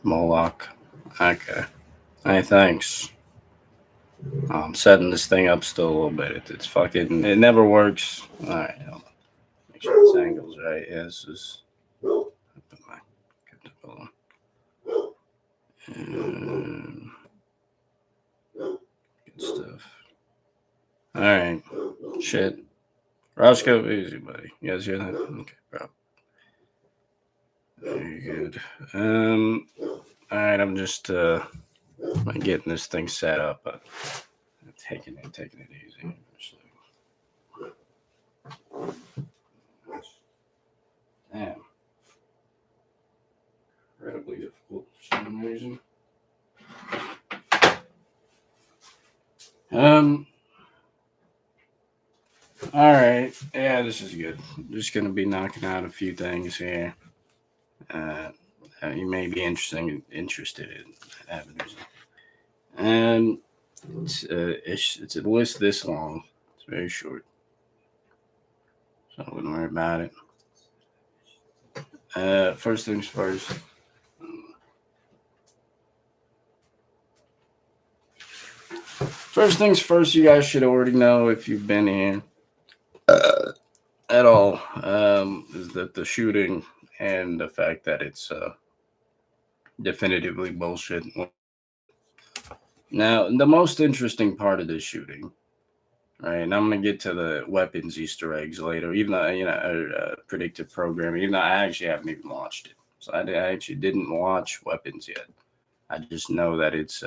Moloch. Okay. Hey, thanks. I'm setting this thing up still a little bit. It's fucking. It never works. All right. Hold on. Make sure this angle's right. Yeah, this is. Put my. Hold on. Good stuff. All right. Shit. Roscoe, easy, buddy. You guys hear that? Okay, bro. Very good. All right. I'm just getting this thing set up. Taking it easy. Damn. Incredibly difficult for some reason. Um. All right. Yeah, this is good. I'm just gonna be knocking out a few things here. Uh, you may be interested in avenues. And it's a list this long. It's very short, so I wouldn't worry about it. First things first. First things first, you guys should already know if you've been here at all, is that the shooting and the fact that it's definitively bullshit. Now, the most interesting part of this shooting, right? And I'm gonna get to the weapons Easter eggs later, even though predictive programming. Even though I actually haven't even watched it, so I actually didn't watch weapons yet. I just know that it's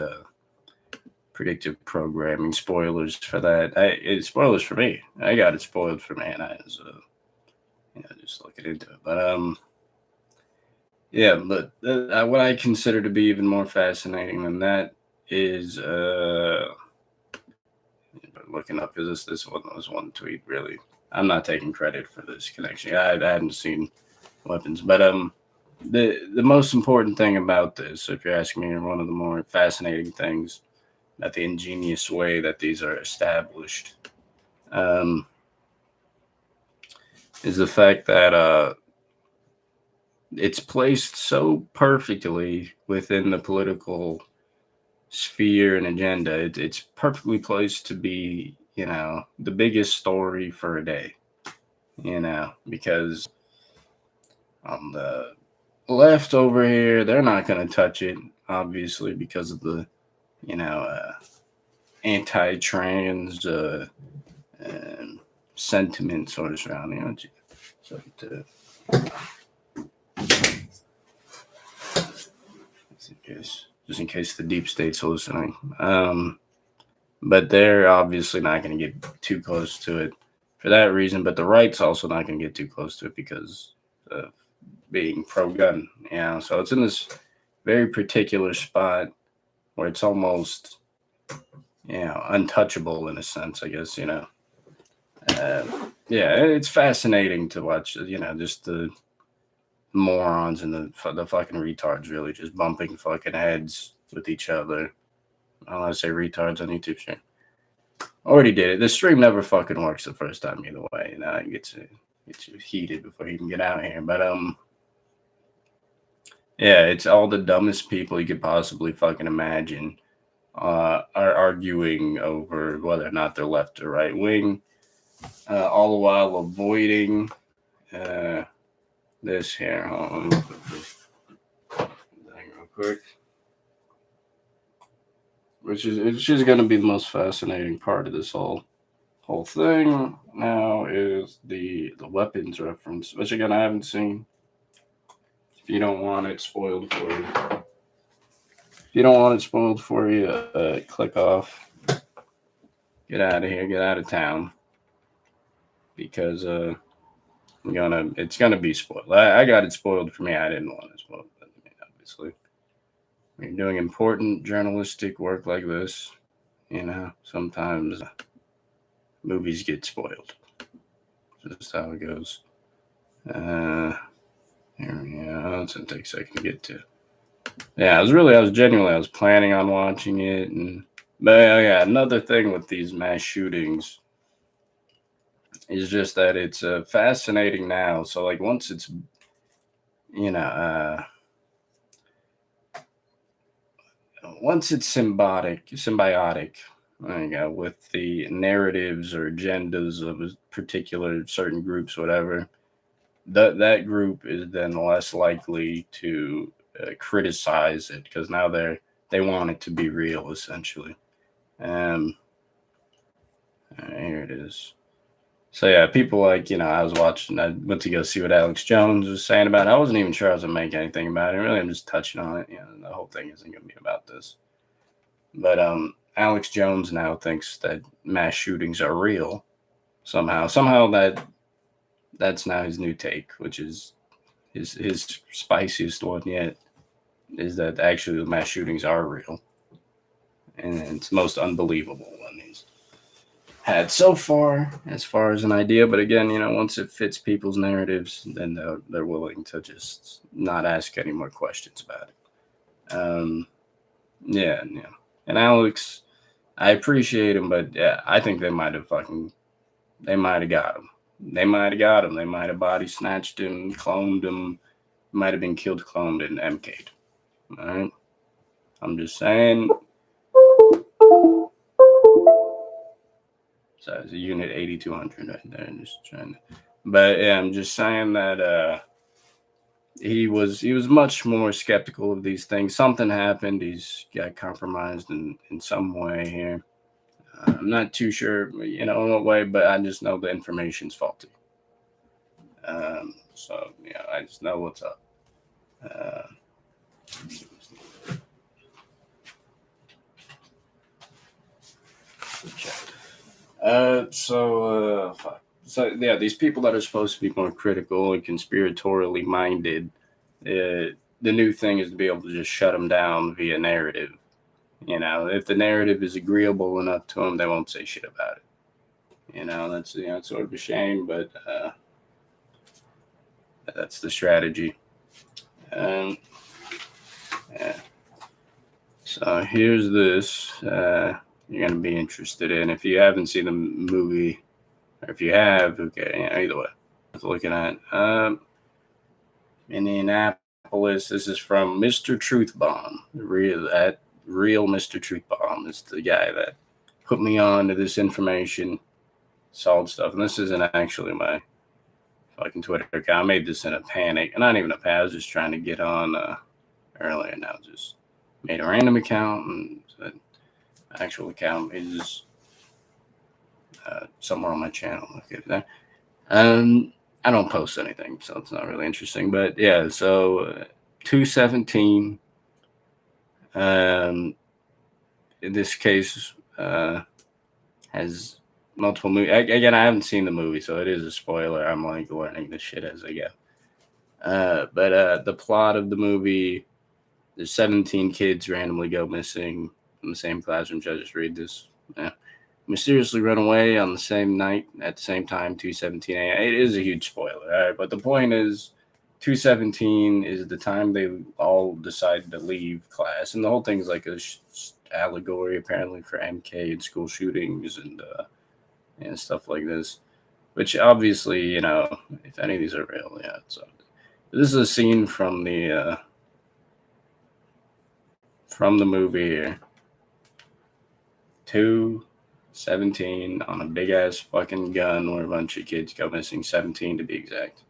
predictive programming. Spoilers for that. It's spoilers for me. I got it spoiled for me, and I was just looking into it. But yeah. But what I consider to be even more fascinating than that is looking up, because this one was one tweet. Really, I'm not taking credit for this connection. I hadn't seen weapons, but the most important thing about this, if you're asking me, one of the more fascinating things, that the ingenious way that these are established, um, is the fact that it's placed so perfectly within the political sphere and agenda. It's perfectly placed to be, the biggest story for a day, because on the left over here, they're not going to touch it, obviously, because of the, anti-trans sentiment sort of surrounding it. So, just in case the deep state's listening. But they're obviously not going to get too close to it for that reason. But the right's also not going to get too close to it because of being pro-gun. So it's in this very particular spot where it's almost, untouchable in a sense, I guess. Yeah, it's fascinating to watch. Just the morons and the fucking retards really just bumping fucking heads with each other. I don't want to say retards on YouTube stream. Already did it. The stream never fucking works the first time either way. It gets you heated before you can get out of here. But yeah, it's all the dumbest people you could possibly fucking imagine are arguing over whether or not they're left or right wing, all the while avoiding this here. Hold on, let me put this thing real quick. It's just going to be the most fascinating part of this whole thing. Now is the weapons reference, which again I haven't seen. If you don't want it spoiled for you, click off, get out of here, get out of town, because it's gonna be spoiled. I got it spoiled for me. I didn't want it spoiled, but obviously, when you're doing important journalistic work like this, sometimes movies get spoiled. Just how it goes. Here we go. It's gonna take a second to get to. Yeah, I was planning on watching it, but yeah, another thing with these mass shootings is just that it's fascinating now. So like once it's, once it's symbiotic, with the narratives or agendas of a particular certain groups, whatever, that group is then less likely to criticize it because now they want it to be real, essentially. Um, here it is. So yeah, people like, I was watching. I went to go see what Alex Jones was saying about it. I wasn't even sure I was gonna make anything about it. Really, I'm just touching on it. The whole thing isn't gonna be about this. But Alex Jones now thinks that mass shootings are real somehow. Somehow that's now his new take, which is his spiciest one yet. Is that actually the mass shootings are real, and it's the most unbelievable one he's had so far, as far as an idea. But again, once it fits people's narratives, then they're willing to just not ask any more questions about it. Yeah, yeah. And Alex, I appreciate him, but yeah, I think they might have got him. They might have got him. They might have body snatched him, cloned him. Might have been killed, cloned, and MK'd. All right. I'm just saying. So it's a unit 8200 right there. Just trying to, but yeah, I'm just saying that he was much more skeptical of these things. Something happened. He's got compromised in some way here. I'm not too sure, in what way, but I just know the information's faulty. So yeah, I just know what's up. So yeah, these people that are supposed to be more critical and conspiratorially minded, the new thing is to be able to just shut them down via narrative. If the narrative is agreeable enough to them, they won't say shit about it. That's it's sort of a shame, but that's the strategy. Yeah. So here's this. You're gonna be interested in if you haven't seen the movie, or if you have. Okay, either way. I was looking at Indianapolis. This is from Mr. Truth Bomb. Real Mr. Truth Bomb is the guy that put me on to this information, solid stuff. And this isn't actually my fucking Twitter account. I made this in a panic, and not even a panic. I was just trying to get on earlier. Now just made a random account, and the actual account is somewhere on my channel. Look at that. I don't post anything, so it's not really interesting. But yeah, so 217. In this case, has multiple movies. Again, I haven't seen the movie, so it is a spoiler. I'm like learning this shit as I go. But the plot of the movie: there's 17 kids randomly go missing in the same classroom. Should I just read this? Yeah. Mysteriously run away on the same night at the same time, 2:17 a.m. It is a huge spoiler, all right? But the point is, 2:17 is the time they all decided to leave class, and the whole thing's like a allegory apparently for MK and school shootings and stuff like this. Which obviously, if any of these are real, yeah. So this is a scene from the movie here. 2:17 on a big ass fucking gun where a bunch of kids go missing, 17 to be exact.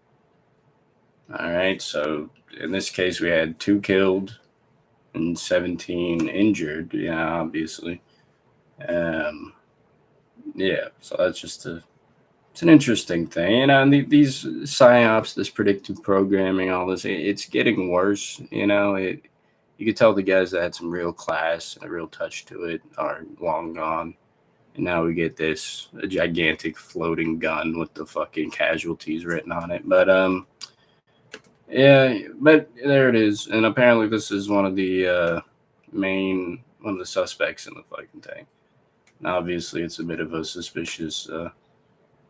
All right, so in this case, we had 2 killed and 17 injured. Yeah, obviously. Yeah, so that's just it's an interesting thing. And these psyops, this predictive programming, all this, it's getting worse. You could tell the guys that had some real class and a real touch to it are long gone. And now we get a gigantic floating gun with the fucking casualties written on it. But yeah, but there it is. And apparently this is one of the suspects in the fucking thing. And obviously it's a bit of a suspicious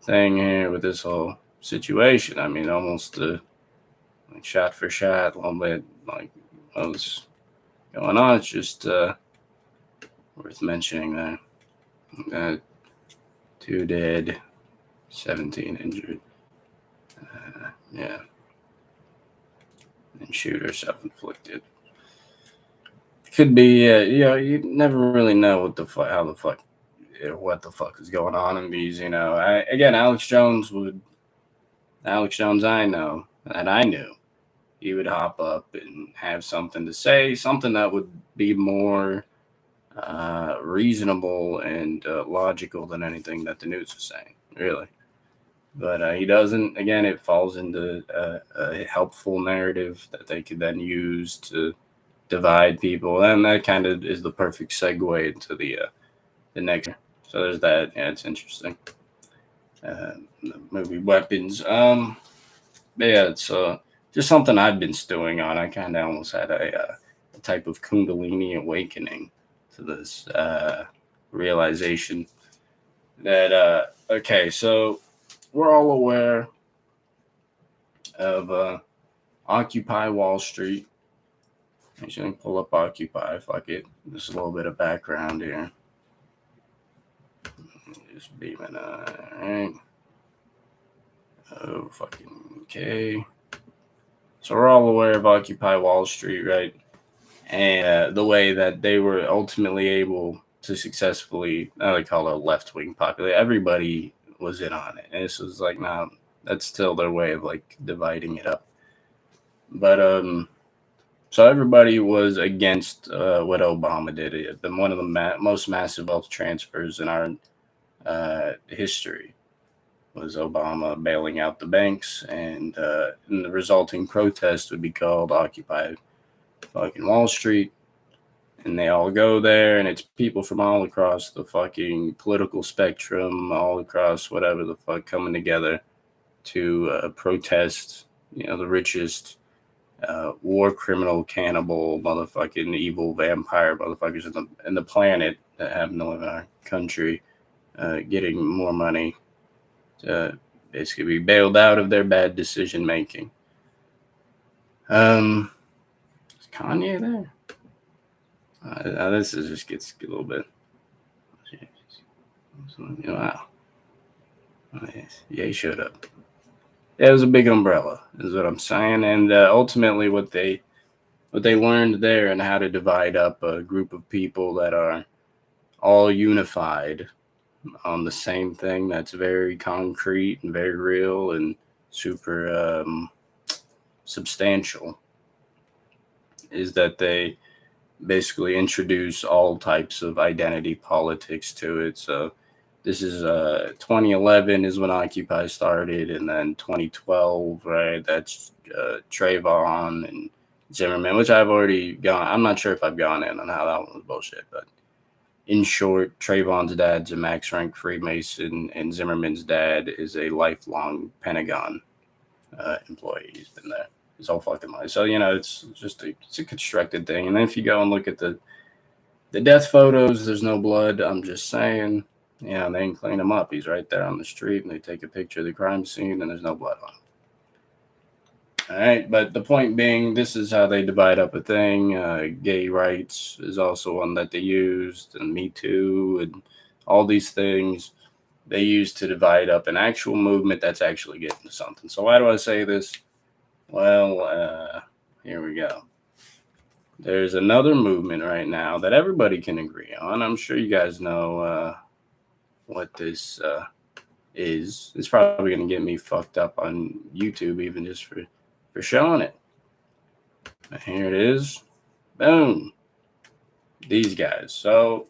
thing here with this whole situation. I mean, almost like shot for shot, a little bit like what was going on. It's just worth mentioning that 2 dead, 17 injured. Yeah. And shooter self-inflicted. Could be, you never really know what the fuck is going on in these. Again, Alex Jones, I know, and I knew he would hop up and have something to say, something that would be more reasonable and logical than anything that the news is saying, really. But he doesn't. Again, it falls into a helpful narrative that they could then use to divide people, and that kind of is the perfect segue into the next. So there's that. Yeah, it's interesting. The movie Weapons. But yeah, it's just something I've been stewing on. I kind of almost had a type of Kundalini awakening to this realization that okay, so we're all aware of Occupy Wall Street. I should pull up Occupy. Fuck it. Just a little bit of background here. Just beaming. Alright. Oh, fucking okay. So we're all aware of Occupy Wall Street, right? And the way that they were ultimately able to successfully, they call it a left-wing popular. Everybody was in on it. And this was like, nah, that's still their way of like dividing it up. But so everybody was against what Obama did. One of the most massive wealth transfers in our history was Obama bailing out the banks, and the resulting protest would be called Occupy fucking Wall Street. And they all go there, and it's people from all across the fucking political spectrum, all across whatever the fuck, coming together to protest, the richest war criminal, cannibal, motherfucking evil vampire motherfuckers in the planet that happen to live in our country, getting more money to basically be bailed out of their bad decision making. Is Kanye there? This just gets a little bit. Wow. Yeah, he showed up. Yeah, it was a big umbrella, is what I'm saying. And ultimately, what they learned there, and how to divide up a group of people that are all unified on the same thing that's very concrete and very real and super substantial, is that they basically introduce all types of identity politics to it. So this is 2011 is when Occupy started, and then 2012, right? That's Trayvon and Zimmerman, which I've already gone. I'm not sure if I've gone in on how that one was bullshit, but in short, Trayvon's dad's a max rank Freemason, and Zimmerman's dad is a lifelong Pentagon employee. He's been there his whole fucking life. So it's just it's a constructed thing. And then if you go and look at the death photos, there's no blood. I'm just saying. They can clean him up. He's right there on the street, and they take a picture of the crime scene, and there's no blood on him. All right, but the point being, this is how they divide up a thing. Gay rights is also one that they used, and Me Too, and all these things they use to divide up an actual movement that's actually getting to something. So why do I say this? Well, here we go. There's another movement right now that everybody can agree on. I'm sure you guys know what this is. It's probably going to get me fucked up on YouTube even just for showing it. But here it is. Boom. These guys. So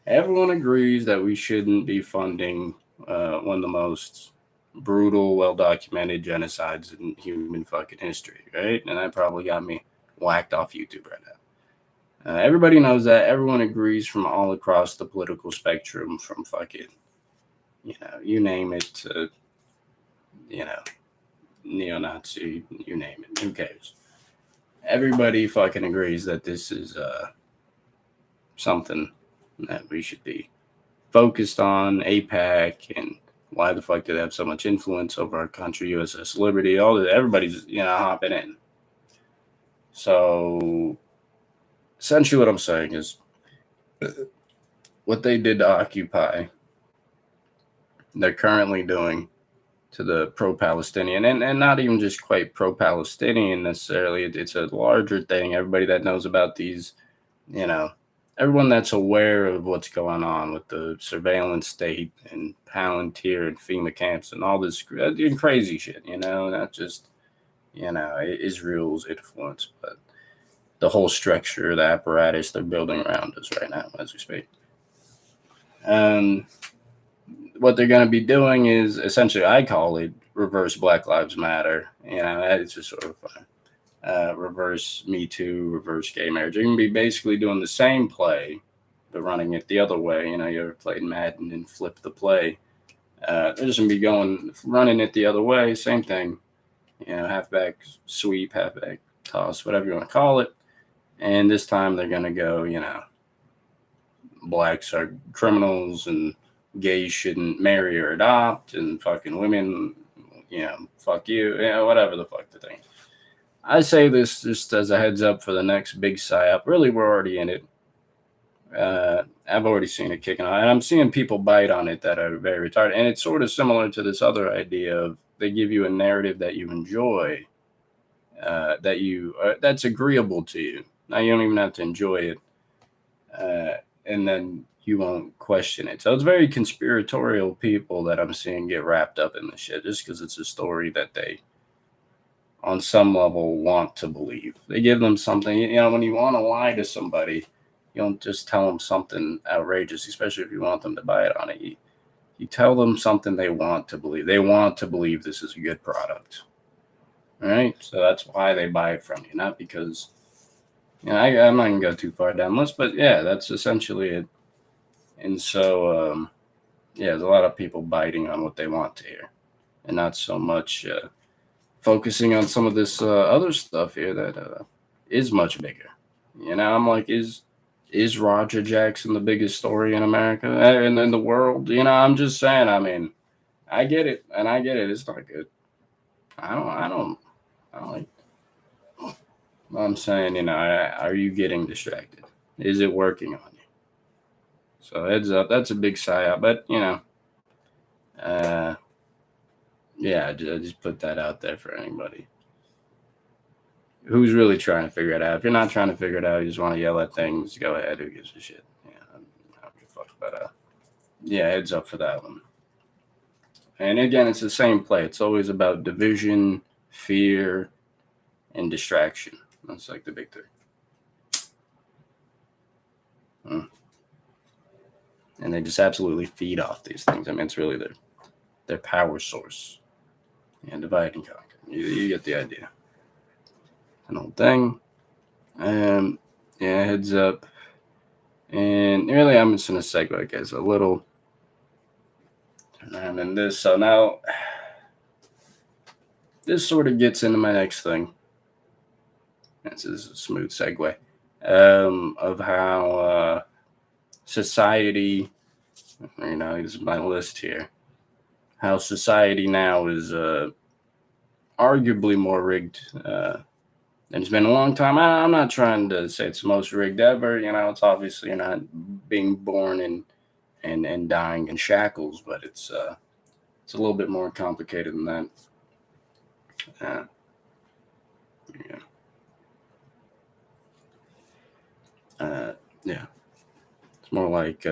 everyone agrees that we shouldn't be funding one of the most brutal, well-documented genocides in human fucking history, right? And that probably got me whacked off YouTube right now. Everybody knows that. Everyone agrees from all across the political spectrum, from fucking, you name it, to, neo-Nazi, you name it. Who cares? Everybody fucking agrees that this is something that we should be focused on. APAC, and why the fuck do they have so much influence over our country? USS Liberty, all that. Everybody's hopping in. So essentially what I'm saying is, what they did to Occupy, they're currently doing to the pro-Palestinian, and not even just quite pro-Palestinian necessarily. It's a larger thing. Everybody that knows about these you know, everyone that's aware of what's going on with the surveillance state and Palantir and FEMA camps and all this crazy shit, not just, Israel's influence, but the whole structure, the apparatus they're building around us right now as we speak. What they're going to be doing is essentially, I call it reverse Black Lives Matter. It's just sort of reverse Me Too, reverse gay marriage. You're going to be basically doing the same play, but running it the other way. You ever played Madden and flip the play? They're just going to be running it the other way, same thing. Halfback sweep, halfback toss, whatever you want to call it. And this time they're going to go, blacks are criminals and gays shouldn't marry or adopt, and fucking women, fuck you, whatever the fuck the thing. I say this just as a heads up for the next big psyop. Really, we're already in it. I've already seen it kicking on, and I'm seeing people bite on it that are very retarded. And it's sort of similar to this other idea of they give you a narrative that you enjoy, that's agreeable to you. Now you don't even have to enjoy it, and then you won't question it. So it's very conspiratorial people that I'm seeing get wrapped up in this shit just because it's a story that they, on some level, want to believe. They give them something. When you want to lie to somebody, you don't just tell them something outrageous, especially if you want them to buy it on it. You tell them something they want to believe. They want to believe this is a good product. All right? So that's why they buy it from you, not because, I'm not going to go too far down this, but yeah, that's essentially it. And so, there's a lot of people biting on what they want to hear and not so much focusing on some of this other stuff here that is much bigger. I'm like, is Roger Jackson the biggest story in America and in the world? I'm just saying. I mean, I get it, and I get it. It's not good. I don't like. I'm saying, are you getting distracted? Is it working on you? So heads up, that's a big psyop. But yeah, I just put that out there for anybody who's really trying to figure it out. If you're not trying to figure it out, you just want to yell at things, go ahead. Who gives a shit? Yeah, I don't give a fuck. But yeah, heads up for that one. And again, it's the same play. It's always about division, fear, and distraction. That's like the big three. And they just absolutely feed off these things. I mean, it's really their power source. And divide and conquer. You get the idea. An old thing. Yeah, heads up. And really, I'm just going to segue, guys, a little. And then this. So now, this sort of gets into my next thing. This is a smooth segue of how society, this is my list here, how society now is arguably more rigged than it's been a long time. I'm not trying to say it's the most rigged ever. It's obviously you're not being born and dying in shackles, but it's a little bit more complicated than that. Yeah, it's more like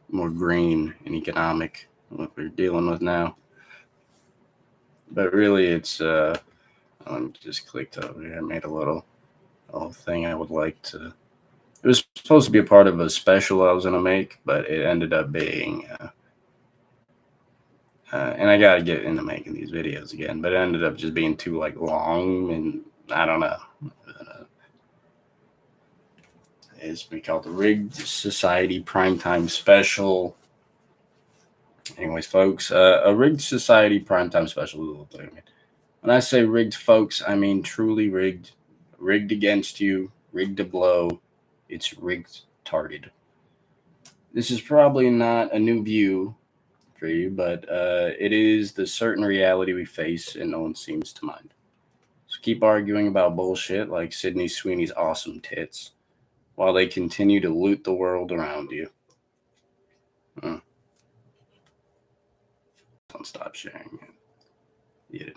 more green and economic what we're dealing with now. But really, it's let me just clicked over here. I made a little thing I would like to. It was supposed to be a part of a special I was gonna make, but it ended up being. And I gotta get into making these videos again, but it ended up just being too long, and I don't know. It's be called the Rigged Society Primetime Special. Anyways, folks, a Rigged Society Primetime Special is a little thing. When I say rigged, folks, I mean truly rigged. Rigged against you, rigged to blow. It's rigged targeted. This is probably not a new view for you, but it is the certain reality we face and no one seems to mind. So keep arguing about bullshit like Sydney Sweeney's awesome tits while they continue to loot the world around you. Don't stop sharing it. Yeah.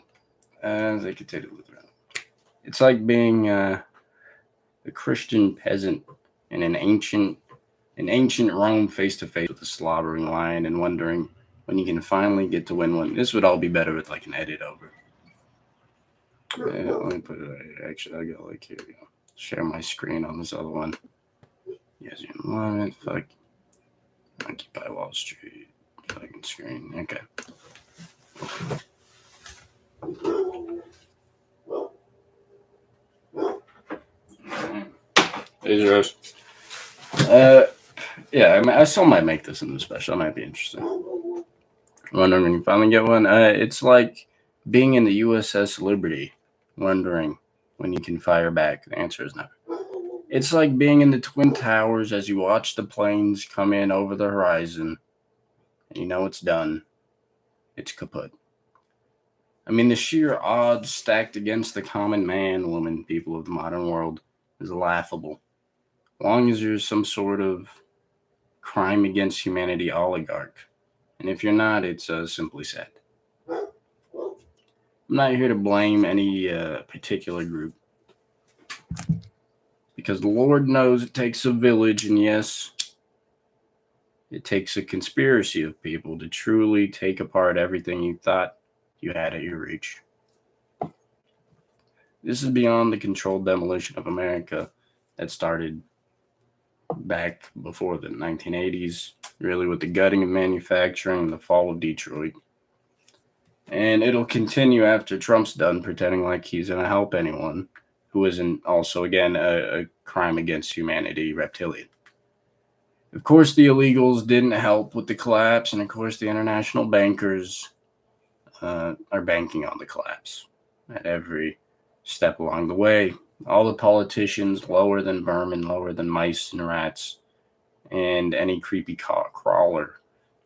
As they continue to loot around. It's like being the Christian peasant in ancient Rome face to face with a slobbering lion and wondering when you can finally get to win one. This would all be better with like an edit over. Yeah, let me put it right. Actually, I go like here we go. Share my screen on this other one. You guys can love it. Fuck. Occupy Wall Street. Fucking screen. Okay. These are us. Yeah, I still might make this into a special. It might be interesting. Wondering when you finally get one. It's like being in the USS Liberty, wondering when you can fire back. The answer is never. It's like being in the Twin Towers as you watch the planes come in over the horizon. And you know it's done. It's kaput. I mean, the sheer odds stacked against the common man, woman, people of the modern world is laughable. As long as you're some sort of crime against humanity oligarch. And if you're not, it's simply sad. I'm not here to blame any particular group. Because the Lord knows it takes a village, and yes, it takes a conspiracy of people to truly take apart everything you thought you had at your reach. This is beyond the controlled demolition of America that started back before the 1980s, really with the gutting of manufacturing and the fall of Detroit. And it'll continue after Trump's done pretending like he's going to help anyone who isn't also, again, a crime against humanity reptilian. Of course, the illegals didn't help with the collapse, and of course, the international bankers are banking on the collapse at every step along the way. All the politicians lower than vermin, lower than mice and rats, and any creepy crawler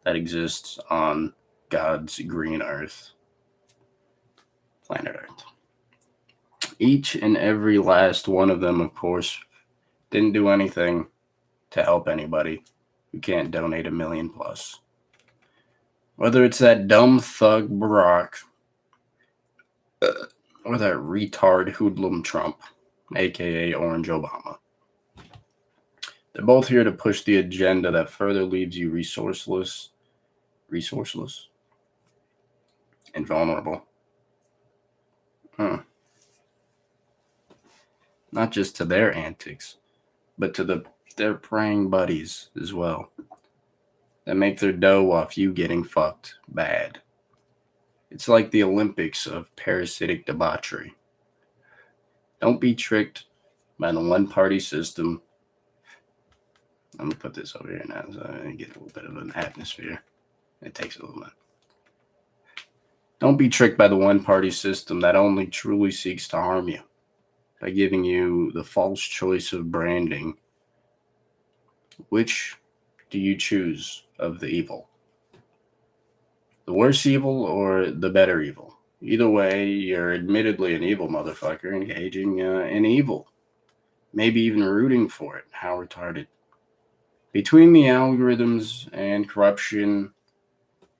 that exists on God's green earth, planet Earth. Each and every last one of them, of course, didn't do anything to help anybody who can't donate $1 million plus. Whether it's that dumb thug Barack or that retard hoodlum Trump, aka Orange Obama. They're both here to push the agenda that further leaves you resourceless, and vulnerable. Not just to their antics, but to their praying buddies as well, that make their dough off you getting fucked bad. It's like the Olympics of parasitic debauchery. Don't be tricked by the one-party system. I'm going to put this over here now so I get a little bit of an atmosphere. It takes a little bit. Don't be tricked by the one-party system that only truly seeks to harm you by giving you the false choice of branding. Which do you choose of the evil? The worse evil or the better evil? Either way, you're admittedly an evil motherfucker engaging in evil. Maybe even rooting for it. How retarded. Between the algorithms and corruption,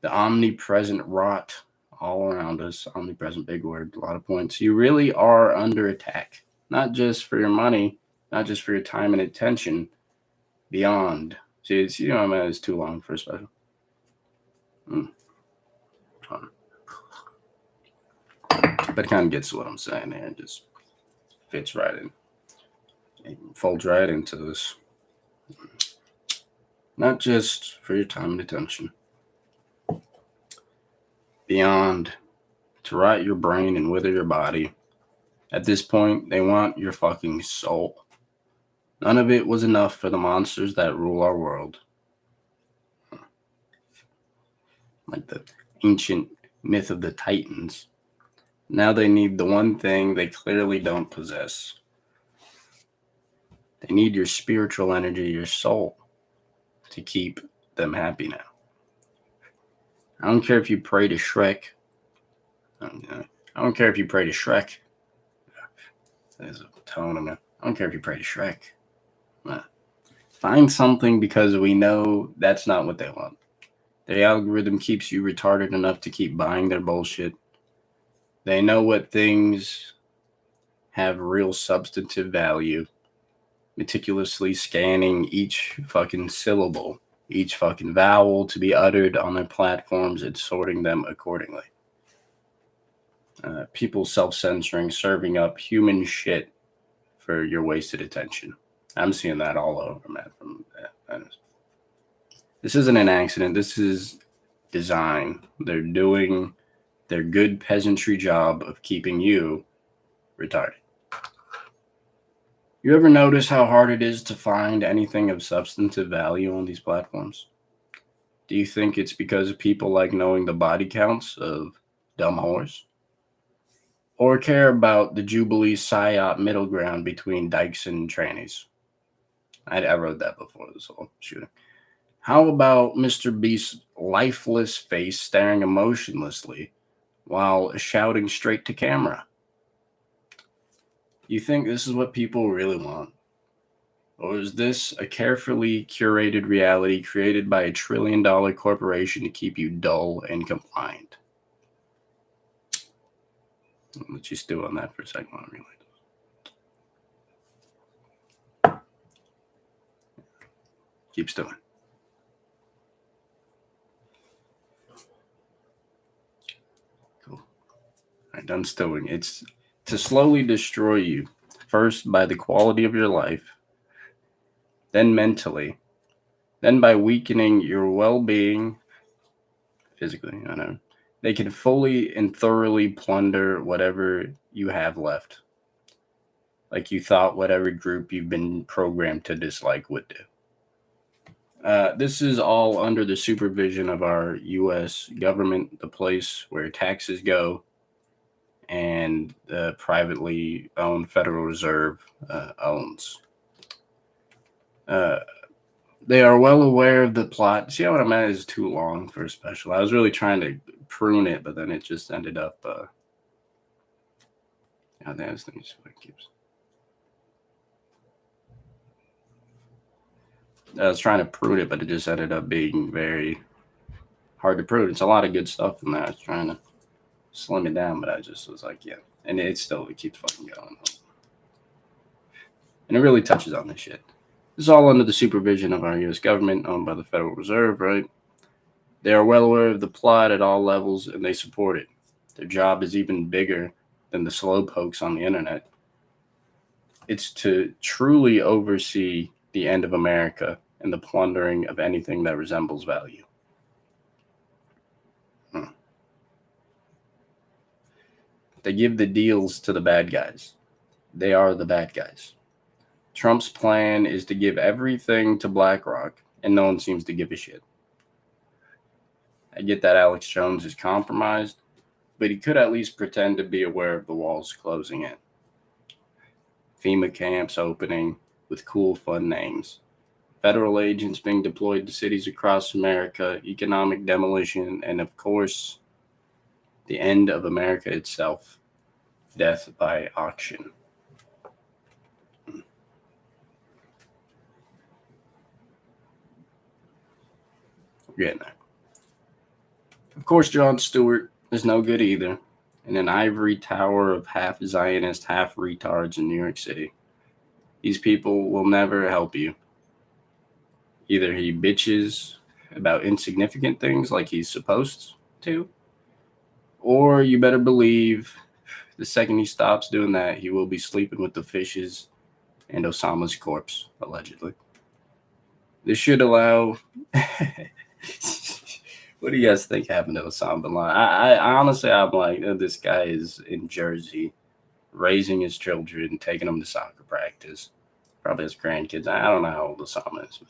the omnipresent rot all around us, omnipresent, big word, a lot of points, you really are under attack. Not just for your money, not just for your time and attention, beyond. See, it's too long for a special. But it kind of gets to what I'm saying there. It just fits right in. It folds right into this. Not just for your time and attention. Beyond, to rot your brain and wither your body. At this point, they want your fucking soul. None of it was enough for the monsters that rule our world. Like the ancient myth of the Titans. Now they need the one thing they clearly don't possess. They need your spiritual energy, your soul, to keep them happy now. I don't care if you pray to Shrek. I don't care if you pray to Shrek. There's a tone in it. I don't care if you pray to Shrek. Find something, because we know that's not what they want. Their algorithm keeps you retarded enough to keep buying their bullshit. They know what things have real substantive value, meticulously scanning each fucking syllable, each fucking vowel to be uttered on their platforms and sorting them accordingly. People self-censoring, serving up human shit for your wasted attention. I'm seeing that all over, man. This isn't an accident. This is design. They're doing their good peasantry job of keeping you retarded. You ever notice how hard it is to find anything of substantive value on these platforms? Do you think it's because people like knowing the body counts of dumb whores? Or care about the Jubilee PSYOP middle ground between dykes and trannies? I wrote that before this whole shooting. How about Mr. Beast's lifeless face staring emotionlessly while shouting straight to camera? You think this is what people really want? Or is this a carefully curated reality created by a trillion-dollar corporation to keep you dull and compliant? I'll let you stew on that for a second while I relate this. Keep stewing. Cool. All right, done stewing. It's to slowly destroy you, first by the quality of your life, then mentally, then by weakening your well-being physically. I know. They can fully and thoroughly plunder whatever you have left, like you thought whatever group you've been programmed to dislike would do. This is all under the supervision of our U.S. government, the place where taxes go, and the privately owned Federal Reserve owns. Uh, they are well aware of the plot. See how I'm at is too long for a special. I was really trying to prune it, but then it just ended up. Oh, this thing just keeps. I was trying to prune it, but it just ended up being very hard to prune. It's a lot of good stuff in there. I was trying to slim it down, but I just was like, yeah. And it keeps fucking going. And it really touches on this shit. This is all under the supervision of our U.S. government, owned by the Federal Reserve, right? They are well aware of the plot at all levels, and they support it. Their job is even bigger than the slowpokes on the internet. It's to truly oversee the end of America and the plundering of anything that resembles value. They give the deals to the bad guys. They are the bad guys. Trump's plan is to give everything to BlackRock, and no one seems to give a shit. I get that Alex Jones is compromised, but he could at least pretend to be aware of the walls closing in. FEMA camps opening with cool, fun names. Federal agents being deployed to cities across America, economic demolition, and of course, the end of America itself. Death by auction. We're getting there. Of course, Jon Stewart is no good either. In an ivory tower of half Zionist, half retards in New York City. These people will never help you. Either he bitches about insignificant things like he's supposed to, or you better believe the second he stops doing that, he will be sleeping with the fishes and Osama's corpse, allegedly. This should allow... What do you guys think happened to Osama bin Laden? I honestly, I'm like, this guy is in Jersey, raising his children, taking them to soccer practice, probably his grandkids. I don't know how old Osama is,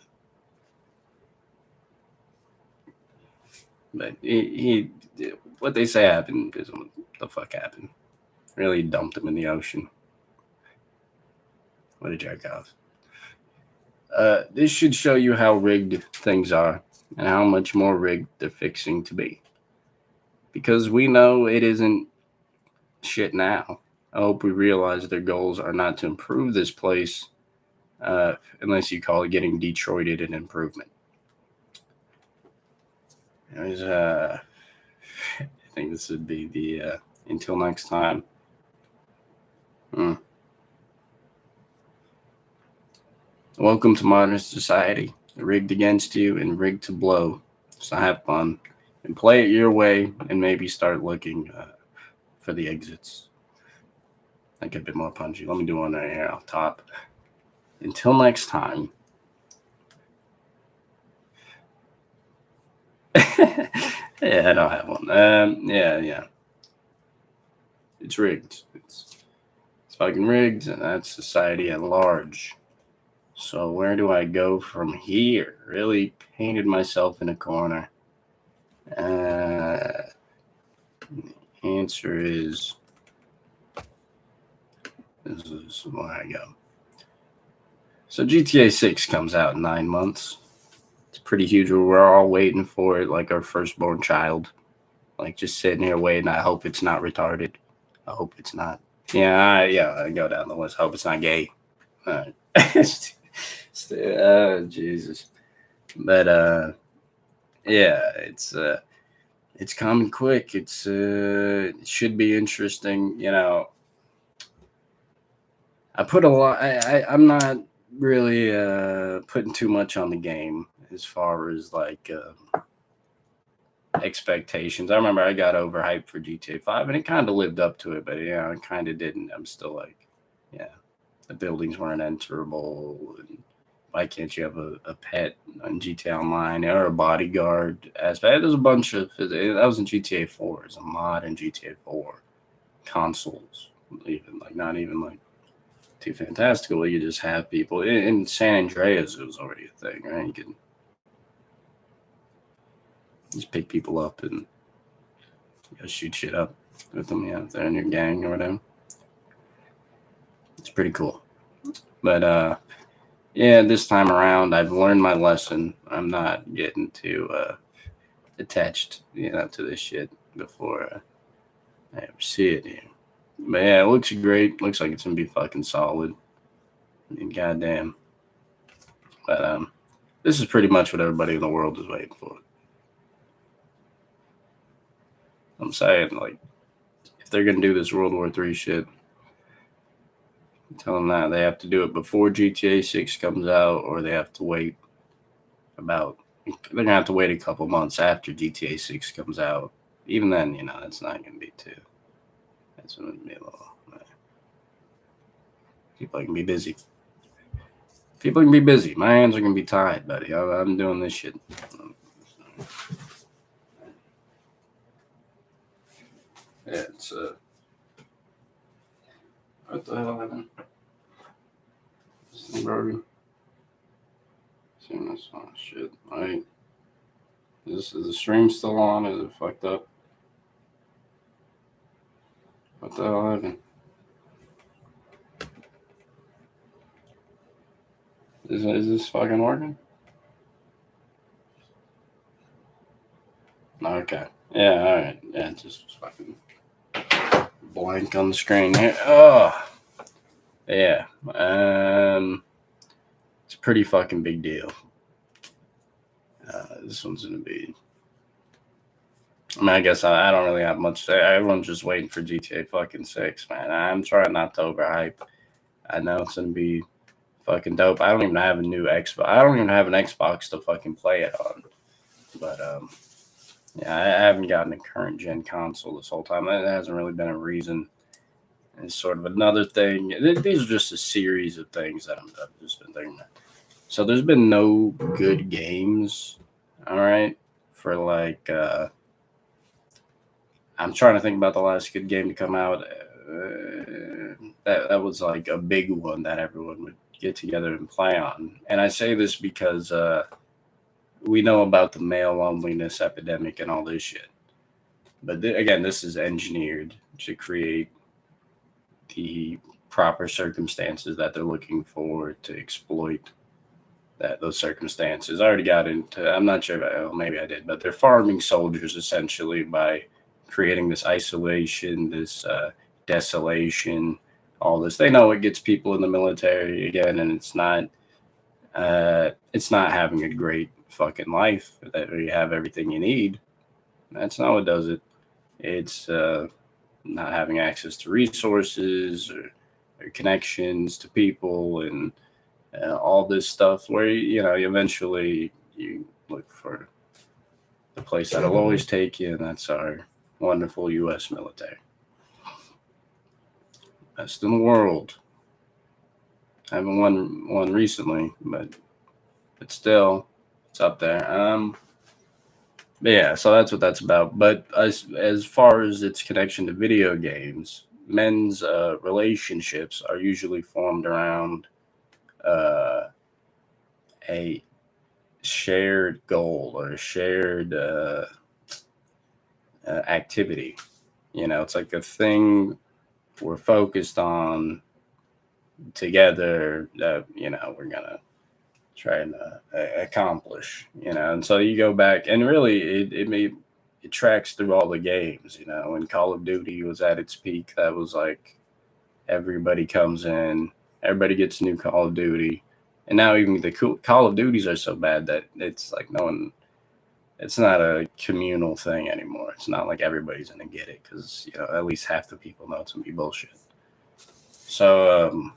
but he what they say happened is what the fuck happened. Really dumped him in the ocean. What a jerk off. This should show you how rigged things are and how much more rigged they're fixing to be. Because we know it isn't shit now. I hope we realize their goals are not to improve this place, unless you call it getting Detroited an improvement. I think this would be the until next time. Welcome to modern society, rigged against you and rigged to blow. So have fun and play it your way, and maybe start looking for the exits. Like a bit more punchy. Let me do one right here off top. Until next time. Yeah, I don't have one. Yeah. It's rigged. It's fucking rigged, and that's society at large. So where do I go from here? Really painted myself in a corner. Uh, answer is this is where I go. So GTA 6 comes out in 9 months. It's pretty huge. We're all waiting for it, like our firstborn child. Like just sitting here waiting. I hope it's not retarded. I hope it's not. I go down the list. I hope it's not gay. Jesus. But yeah, it's coming quick. It should be interesting. I put a lot. I'm not really putting too much on the game as far as like expectations. I remember I got overhyped for GTA 5, and it kind of lived up to it, but it kind of didn't. I'm still like, yeah, the buildings weren't enterable. And why can't you have a pet on GTA Online or a bodyguard aspect? There's a bunch of that was in GTA 4. It's a mod in GTA 4 consoles, even like not even like too fantastical. You just have people in San Andreas. It was already a thing, right? You can just pick people up and shoot shit up with them. Yeah, if they're in your gang or whatever. It's pretty cool. But yeah, this time around, I've learned my lesson. I'm not getting too attached, to this shit before I ever see it here. But yeah, it looks great. Looks like it's gonna be fucking solid. I mean, goddamn. But this is pretty much what everybody in the world is waiting for. I'm saying, like, if they're gonna do this World War III shit, tell them that they have to do it before GTA 6 comes out, or they have to wait about. They're gonna have to wait a couple months after GTA 6 comes out. Even then, that's not gonna be too. That's gonna be a little. People can be busy. People can be busy. My hands are gonna be tied, buddy. I'm doing this shit. Yeah, it's what the hell happened? This thing broken. Seeing this on shit. Right. Is the stream still on? Is it fucked up? What the hell happened? Is this fucking working? Okay. Yeah, alright. Yeah, it just fucking blank on the screen here. Oh. Yeah. It's a pretty fucking big deal. This one's gonna be. I mean, I guess I don't really have much to say. Everyone's just waiting for GTA fucking 6, man. I'm trying not to overhype. I know it's gonna be fucking dope. I don't even have a new Xbox. I don't even have an Xbox to fucking play it on. But yeah, I haven't gotten a current gen console this whole time. That hasn't really been a reason. It's sort of another thing. These are just a series of things that I've just been thinking about. So there's been no good games, all right, for like I'm trying to think about the last good game to come out. That was like a big one that everyone would get together and play on. And I say this because we know about the male loneliness epidemic and all this shit. But again, this is engineered to create the proper circumstances that they're looking for to exploit those circumstances. I already got into. I'm not sure. Maybe I did, but they're farming soldiers essentially by creating this isolation, this desolation, all this. They know it gets people in the military again, and it's not having a great fucking life that you have everything you need. That's not what does it. It's not having access to resources or connections to people, and all this stuff where, you eventually you look for the place that'll always take you, and that's our wonderful U.S. military. Best in the world. I haven't won one recently, but still, it's up there. But yeah, so that's what that's about. But as far as its connection to video games, men's relationships are usually formed around uh, a shared goal or a shared activity. It's like a thing we're focused on together that we're gonna try and accomplish. And so you go back, and really it tracks through all the games. When Call of Duty was at its peak, that was like everybody comes in, everybody gets new Call of Duty, and now even the Call of Duties are so bad that it's like no one. It's not a communal thing anymore. It's not like everybody's gonna get it because at least half the people know it's gonna be bullshit. So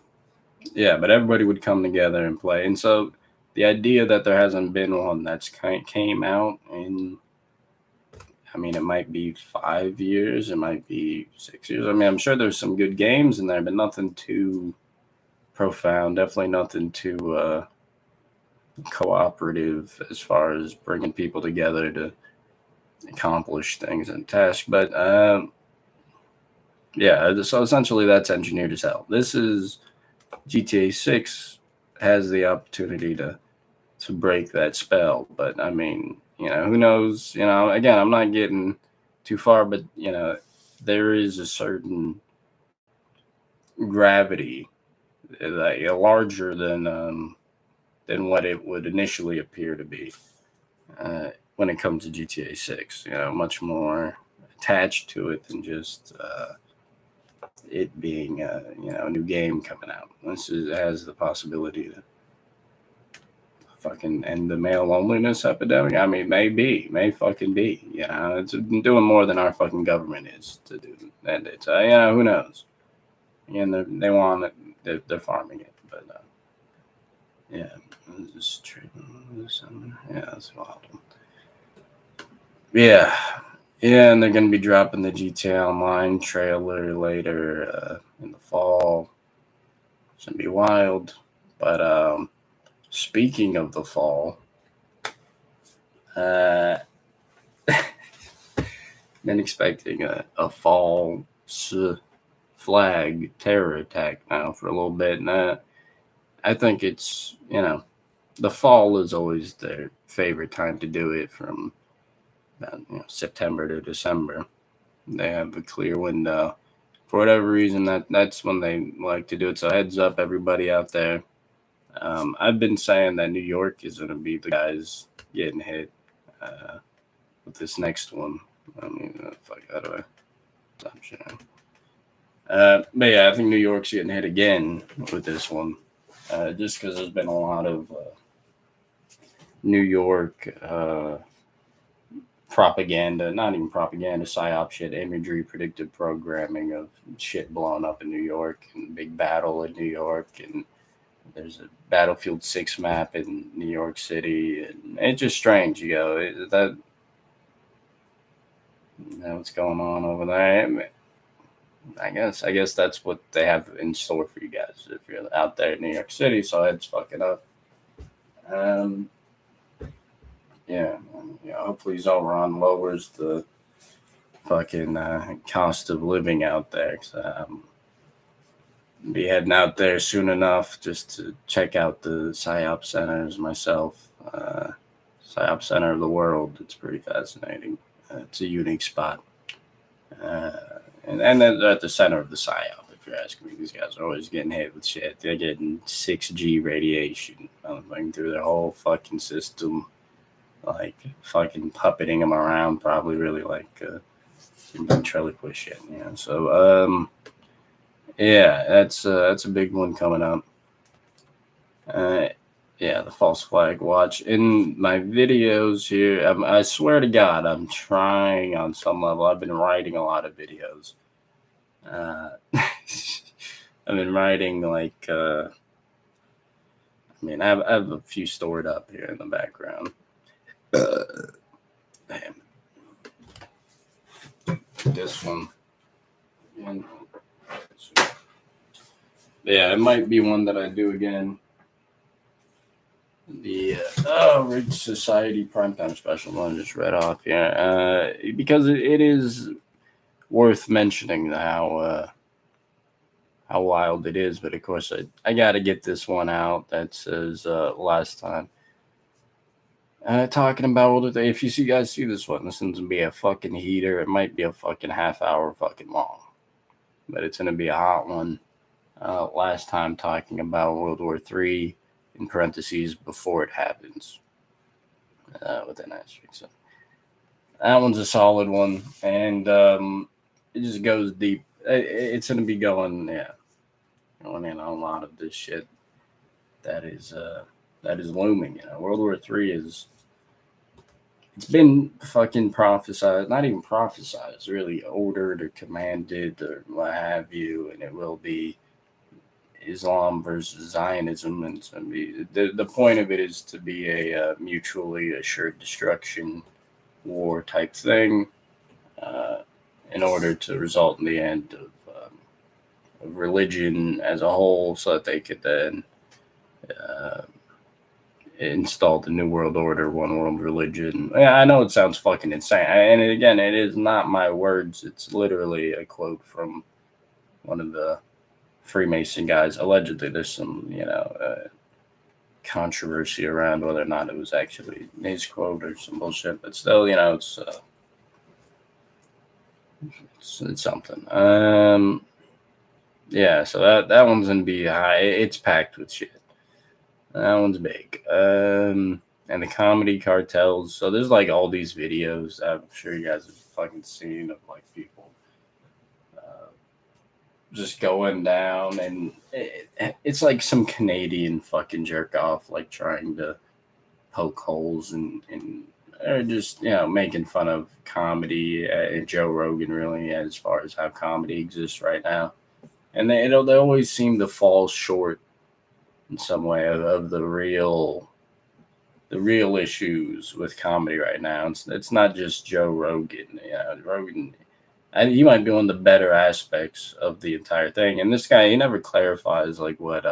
yeah, but everybody would come together and play, and so the idea that there hasn't been one that's came out in, I mean, it might be 5 years, it might be 6 years. I mean, I'm sure there's some good games in there, but nothing too profound. Definitely nothing too cooperative as far as bringing people together to accomplish things and tasks. But yeah, so essentially that's engineered as hell. This is GTA 6 has the opportunity to break that spell, but I mean, who knows? Again, I'm not getting too far, but there is a certain gravity, like larger than what it would initially appear to be when it comes to GTA 6. Much more attached to it than just it being a new game coming out. Has the possibility to fucking end the male loneliness epidemic. I mean, may fucking be. It's doing more than our fucking government is to do. And it's who knows? And they want it. They're farming it, but yeah, it's true. Yeah, that's wild. Yeah, and they're gonna be dropping the GTA Online trailer later in the fall. It's gonna be wild. But speaking of the fall, been expecting a false flag terror attack now for a little bit, and I think it's the fall is always their favorite time to do it, from about, September to December. They have a clear window for whatever reason. That's when they like to do it. So heads up, everybody out there. I've been saying that New York is going to be the guys getting hit with this next one. I mean, fuck, how do I stop sharing? But yeah, I think New York's getting hit again with this one, just because there's been a lot of New York propaganda, not even propaganda, psyop shit, imagery, predictive programming of shit blowing up in New York, and big battle in New York, and there's a Battlefield 6 map in New York City, and it's just strange, that what's going on over there. I guess that's what they have in store for you guys if you're out there in New York City. So it's fucking up. Yeah, hopefully Zoran lowers the fucking cost of living out there. Be heading out there soon enough just to check out the PSYOP centers myself. PSYOP center of the world. It's pretty fascinating. It's a unique spot. And they're at the center of the PSYOP, if you're asking me. These guys are always getting hit with shit. They're getting 6G radiation through their whole fucking system. Like fucking puppeting them around, probably really like ventriloquist shit. So yeah, that's a big one coming up. Yeah, the false flag watch. In my videos here, I swear to God, I'm trying on some level. I've been writing a lot of videos. I've been writing like I mean, I have a few stored up here in the background. Damn. This one. Yeah, it might be one that I do again. The Rich Society Primetime Special one I just read off here. Because it is worth mentioning how wild it is. But of course, I got to get this one out that says last time. Talking about if you guys see this one, this one's gonna be a fucking heater. It might be a fucking half hour fucking long, but it's gonna be a hot one. Last time talking about World War III in parentheses before it happens with an asterisk. So that one's a solid one, and it just goes deep. It's gonna be going in on a lot of this shit that is looming. World War III is. It's been fucking prophesized, not even prophesized, really ordered or commanded or what have you, and it will be Islam versus Zionism, and so the point of it is to be a mutually assured destruction war type thing, in order to result in the end of religion as a whole, so that they could then uh, install the New World Order, one world religion. Yeah, I know it sounds fucking insane, and again, it is not my words. It's literally a quote from one of the Freemason guys. Allegedly, there's some controversy around whether or not it was actually his quote or some bullshit, but still, it's something. Yeah, so that one's gonna be high. It's packed with shit. That one's big. And the comedy cartels. So there's like all these videos I'm sure you guys have fucking seen of like people just going down, and it's like some Canadian fucking jerk off, like trying to poke holes and or just making fun of comedy and Joe Rogan, really, as far as how comedy exists right now, and they always seem to fall short in some way of the real issues with comedy right now. It's not just Joe Rogan. Rogan, he might be one of the better aspects of the entire thing. And this guy, he never clarifies like what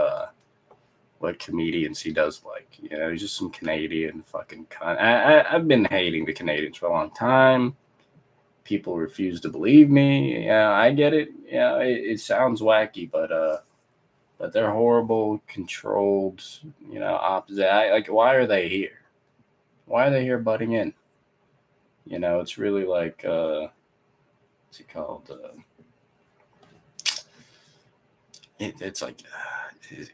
comedians he does like. He's just some Canadian fucking cunt. I've been hating the Canadians for a long time. People refuse to believe me. Yeah, I get it. Yeah, it sounds wacky, but they're horrible, controlled, opposite. Why are they here? Why are they here butting in? It's really like, what's it called? It's like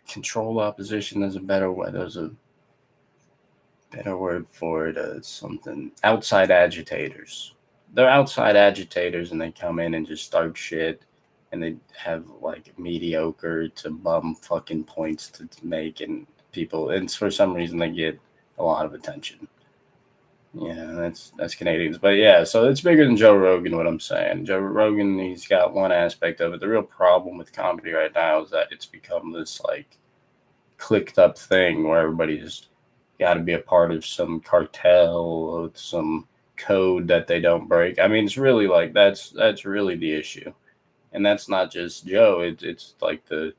controlled opposition. There's a better way. There's a better word for it. Something outside agitators. They're outside agitators, and they come in and just start shit, and they have like mediocre to bum fucking points to make, and people, and for some reason they get a lot of attention. Yeah, that's Canadians, but yeah, so it's bigger than Joe Rogan. What I'm saying, Joe Rogan, he's got one aspect of it. The real problem with comedy right now is that it's become this like clicked up thing where everybody's got to be a part of some cartel or some code that they don't break. I mean, it's really like that's really the issue, and that's not just Joe. It's like the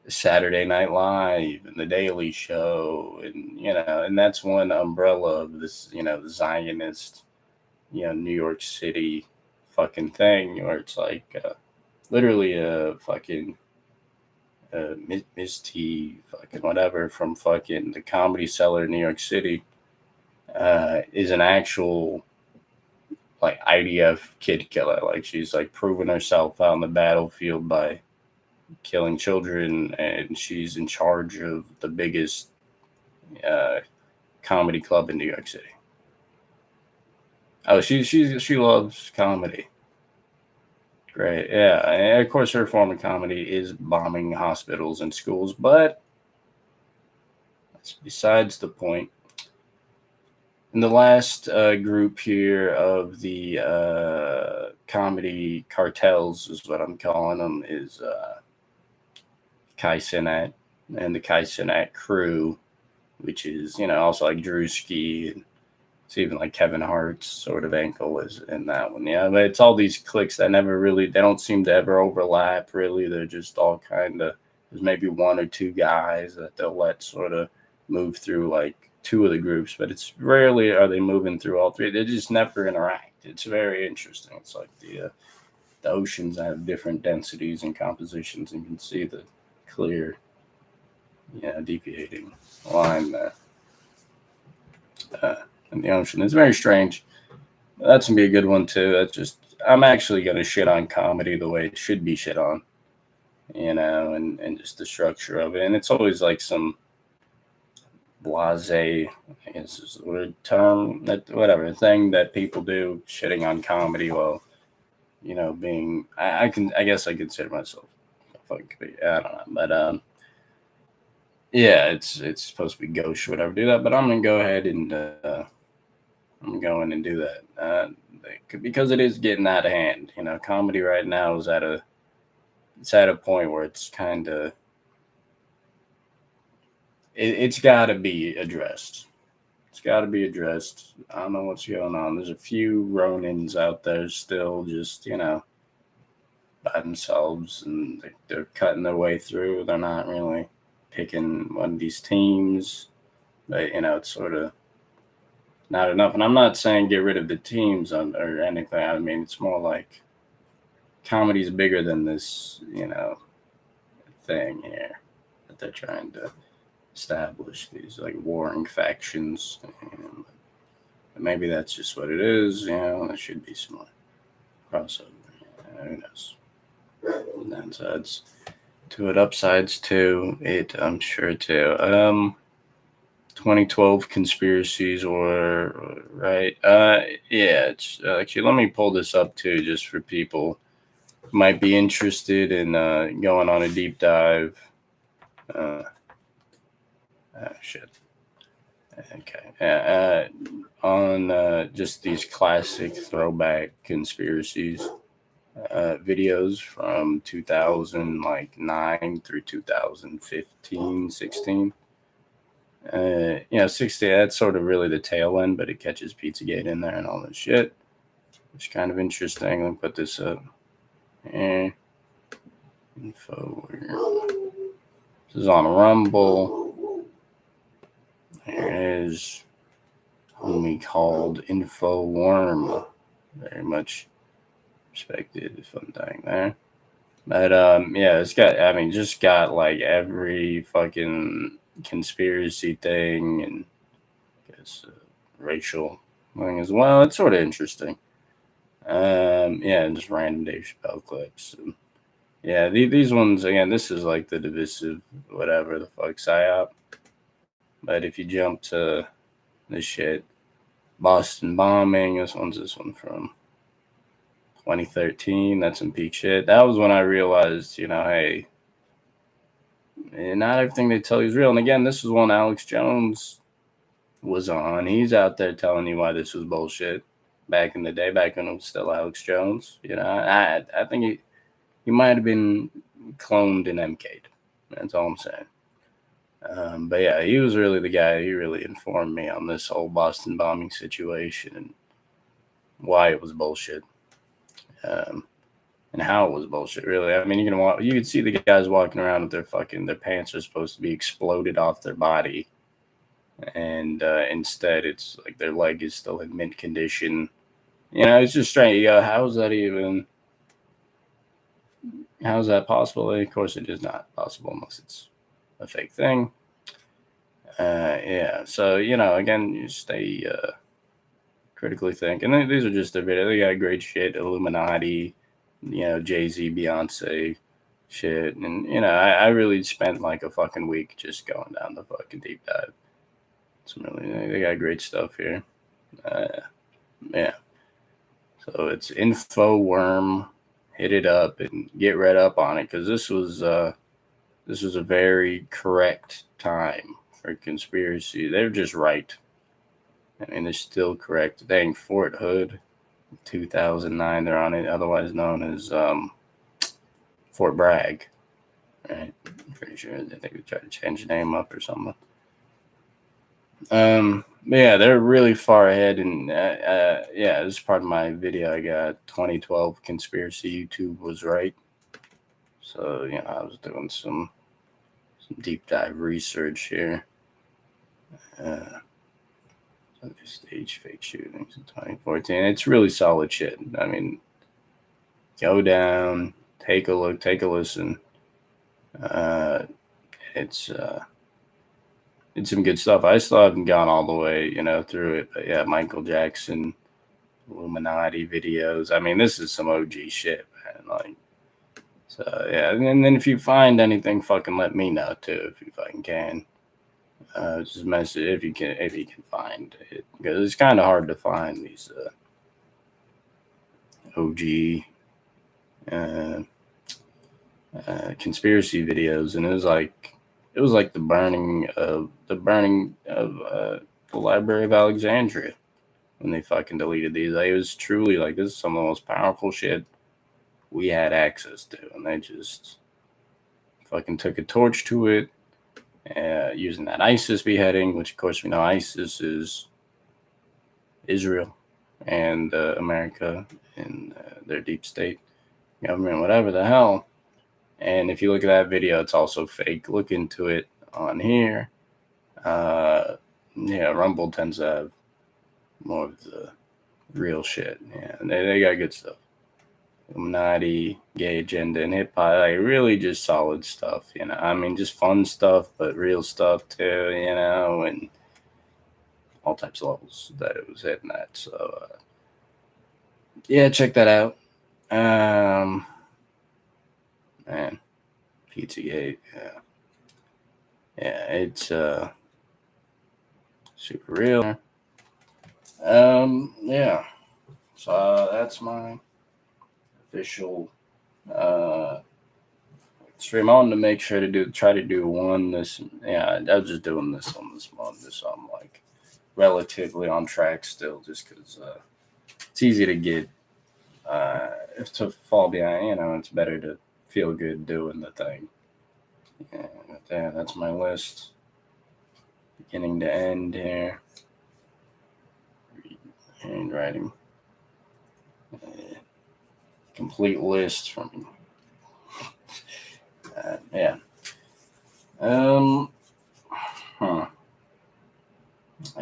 Saturday Night Live and the Daily Show, and that's one umbrella of this, the Zionist, New York City fucking thing, where it's like literally a fucking Miss T fucking whatever from fucking the Comedy Cellar in New York City is an actual like IDF kid killer. Like she's like proven herself out on the battlefield by killing children, and she's in charge of the biggest uh, comedy club in New York City. Oh, she loves comedy. Great, yeah. And of course, her form of comedy is bombing hospitals and schools, but that's besides the point. And the last group here of the comedy cartels is what I'm calling them is Kai Cenat. and the Kaisenac crew, which is, also like Drewski, and it's even like Kevin Hart's sort of ankle is in that one. Yeah, but it's all these cliques that they don't seem to ever overlap really. They're just all kind of, there's maybe one or two guys that they'll let sort of move through like two of the groups, but it's rarely are they moving through all three. They just never interact. It's very interesting. It's like the oceans have different densities and compositions, and you can see the clear, deviating line there in the ocean. It's very strange. That's gonna be a good one too. That's just, I'm actually gonna shit on comedy the way it should be shit on, and just the structure of it. And it's always like some blasé, I guess is the word term, that whatever thing that people do shitting on comedy. Well, being I guess I consider myself I don't know, but yeah, it's supposed to be gauche or whatever. Do that, but I'm gonna go ahead and I'm going and do that because it is getting out of hand. Comedy right now is at a point where it's kind of it's got to be addressed. It's got to be addressed. I don't know what's going on. There's a few Ronins out there still just by themselves, and they're cutting their way through. They're not really picking one of these teams, but it's sort of not enough. And I'm not saying get rid of the teams or anything. I mean, it's more like comedy's bigger than this, thing here that they're trying to establish, these like warring factions. And maybe that's just what it is. There should be some crossover. Who knows? Downsides to it, upsides to it, I'm sure too. 2012 conspiracies or right? Yeah. It's actually, let me pull this up too, just for people who might be interested in going on a deep dive. Shit. Okay. On just these classic throwback conspiracies videos from 2009 through 2015, 16. 60, that's sort of really the tail end, but it catches Pizzagate in there and all this shit. It's kind of interesting. Let me put this up. Info. This is on Rumble. There it is. Homie called Info Worm. Very much respected, fun thing there. But yeah, just got like every fucking conspiracy thing, and I guess racial thing as well. It's sort of interesting. Yeah, just random Dave Chappelle clips. And yeah, these ones again. This is like the divisive, whatever the fuck psyop. But if you jump to this shit, Boston bombing. This one from 2013. That's some peak shit. That was when I realized, hey, not everything they tell you is real. And again, this was one Alex Jones was on. He's out there telling you why this was bullshit back in the day, back when it was still Alex Jones. I think he might have been cloned and MK'd. That's all I'm saying. But yeah, he was really the guy. He really informed me on this whole Boston bombing situation and why it was bullshit. And how it was bullshit, really. I mean, you could see the guys walking around with their pants are supposed to be exploded off their body, and instead it's like their leg is still in mint condition. It's just strange. How is that possible? Of course, it is not possible unless it's a fake thing. Yeah. So again, you stay critically think, and these are just their video. They got great shit, Illuminati. Jay-Z, Beyonce shit. And, I really spent like a fucking week just going down the fucking deep dive. They got great stuff here. Yeah. So it's Info Worm. Hit it up and get read up on it, because this was a very correct time for conspiracy. They're just right. I mean, they're still correct. Dang, Fort Hood. 2009, they're on it, otherwise known as Fort Bragg. right? I'm pretty sure they think we tried to change the name up or something. Yeah, they're really far ahead, and yeah, this is part of my video. I got 2012 conspiracy. YouTube was right, so I was doing some deep dive research here. Stage fake shootings in 2014. It's really solid shit. I mean, go down, take a look, take a listen. It's some good stuff. I still haven't gone all the way, through it. But yeah, Michael Jackson, Illuminati videos. I mean, this is some OG shit, man. Like, so yeah. And then if you find anything, fucking let me know too, if you fucking can. Just message if you can find it, because it's kind of hard to find these OG conspiracy videos, and it was like the burning of the Library of Alexandria when they fucking deleted these. Like, it was truly like, this is some of the most powerful shit we had access to, and they just fucking took a torch to it, using that ISIS beheading, which of course we know ISIS is Israel and America and their deep state government, whatever the hell. And if you look at that video, it's also fake. Look into it on here. Yeah, Rumble tends to have more of the real shit. Yeah, they got good stuff. Illuminati, gay agenda, and hip hop, like really just solid stuff. I mean, just fun stuff, but real stuff too. And all types of levels that it was hitting at. So yeah, check that out. Man, Pizzagate, yeah, it's super real. Yeah, so that's my official stream. I wanted to make sure to try to do one this. Yeah, I was just doing this one this month, so I'm like relatively on track still, just because it's easy to get if to fall behind. It's better to feel good doing the thing. Yeah, that's my list, beginning to end here. Handwriting. Complete list from yeah. I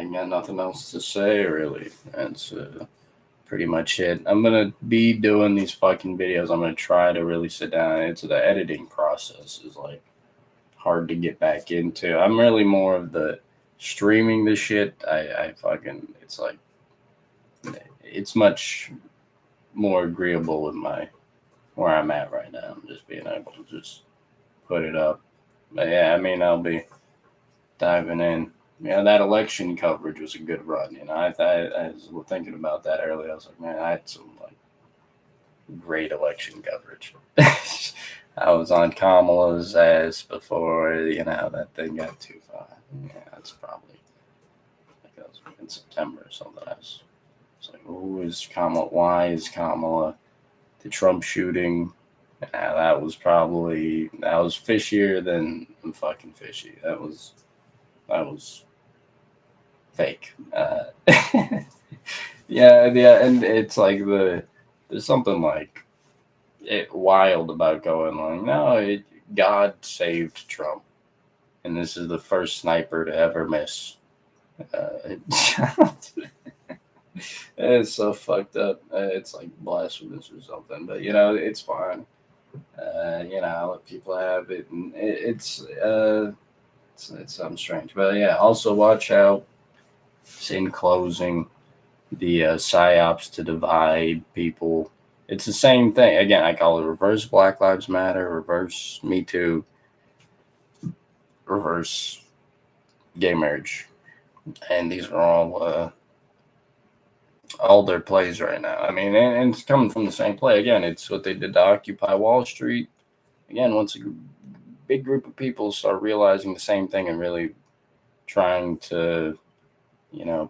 got nothing else to say really. That's pretty much it. I'm gonna be doing these fucking videos. I'm gonna try to really sit down. It's the editing process is like hard to get back into. I'm really more of the streaming the shit. I fucking, it's like, it's much more agreeable with where I'm at right now. I'm just being able to just put it up. But yeah, I mean, I'll be diving in. That election coverage was a good run. I was thinking about that earlier. I was like, man, I had some like great election coverage. I was on Kamala's ass before, that thing got too far. Yeah, that's probably, I think that was in September or something. It's like, who is Kamala? Why is Kamala? The Trump shooting, that was fishier than fucking fishy. That was fake. Yeah, and it's like there's something like wild about going like, no, God saved Trump, and this is the first sniper to ever miss. It's so fucked up. It's like blasphemous or something, but it's fine. I let people have it, and it's something strange. But yeah, also watch out. In closing, the psyops to divide people. It's the same thing. Again, I call it reverse Black Lives Matter, reverse Me Too, reverse gay marriage, and these are all their plays right now. I mean, and it's coming from the same play. Again, it's what they did to Occupy Wall Street. Again, once a big group of people start realizing the same thing and really trying to,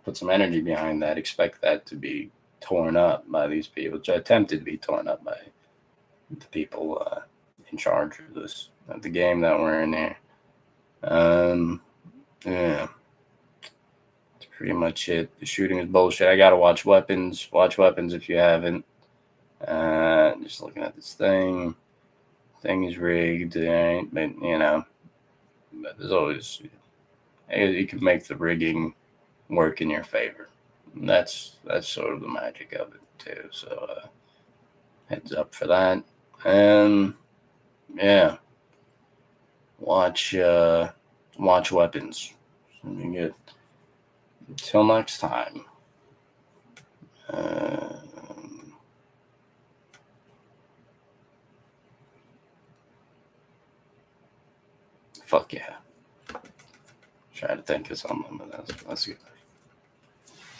put some energy behind that, expect that to be torn up by these people, which attempted to be torn up by the people taking charge of the game that we're in here. Yeah, that's pretty much it. The shooting is bullshit. I gotta watch Weapons. Watch Weapons if you haven't. Just looking at this thing. Thing is rigged, right? But but there's always you can make the rigging work in your favor. That's sort of the magic of it too. So heads up for that. And yeah, watch Weapons. Good. Until next time. Fuck yeah. Try to think of something, but that's good.